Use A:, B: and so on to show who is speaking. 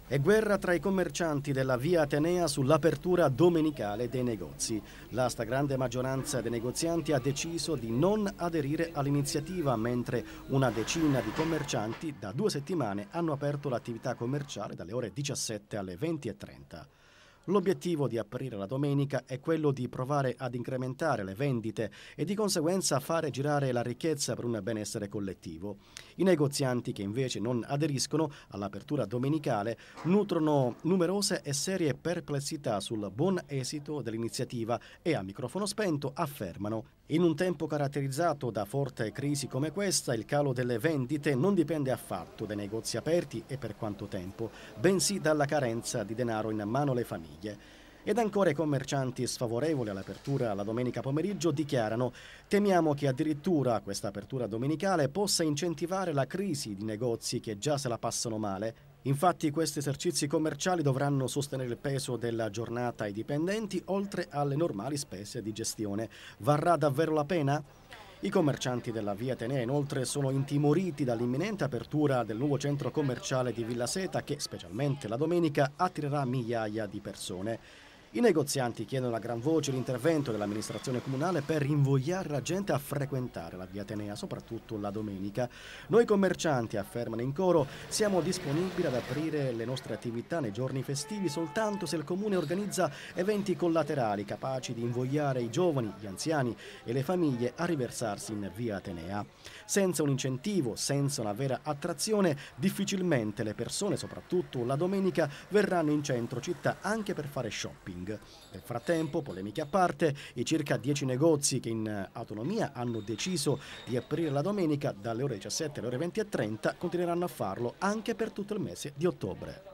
A: E guerra tra i commercianti della via Atenea sull'apertura domenicale dei negozi. La stragrande maggioranza dei negozianti ha deciso di non aderire all'iniziativa, mentre una decina di commercianti da 2 settimane hanno aperto l'attività commerciale dalle ore 17 alle 20:30. L'obiettivo di aprire la domenica è quello di provare ad incrementare le vendite e di conseguenza fare girare la ricchezza per un benessere collettivo. I negozianti che invece non aderiscono all'apertura domenicale nutrono numerose e serie perplessità sul buon esito dell'iniziativa e a microfono spento affermano: in un tempo caratterizzato da forte crisi come questa, il calo delle vendite non dipende affatto dai negozi aperti e per quanto tempo, bensì dalla carenza di denaro in mano alle famiglie. Ed ancora i commercianti sfavorevoli all'apertura la domenica pomeriggio dichiarano: temiamo che addirittura questa apertura domenicale possa incentivare la crisi di negozi che già se la passano male. Infatti questi esercizi commerciali dovranno sostenere il peso della giornata ai dipendenti oltre alle normali spese di gestione. Varrà davvero la pena? I commercianti della via Atenea inoltre sono intimoriti dall'imminente apertura del nuovo centro commerciale di Villa Seta che, specialmente la domenica, attirerà migliaia di persone. I negozianti chiedono a gran voce l'intervento dell'amministrazione comunale per invogliare la gente a frequentare la via Atenea, soprattutto la domenica. Noi commercianti, affermano in coro, siamo disponibili ad aprire le nostre attività nei giorni festivi soltanto se il comune organizza eventi collaterali capaci di invogliare i giovani, gli anziani e le famiglie a riversarsi in via Atenea. Senza un incentivo, senza una vera attrazione, difficilmente le persone, soprattutto la domenica, verranno in centro città anche per fare shopping. Nel frattempo, polemiche a parte, i circa 10 negozi che in autonomia hanno deciso di aprire la domenica dalle ore 17 alle ore 20:30 continueranno a farlo anche per tutto il mese di ottobre.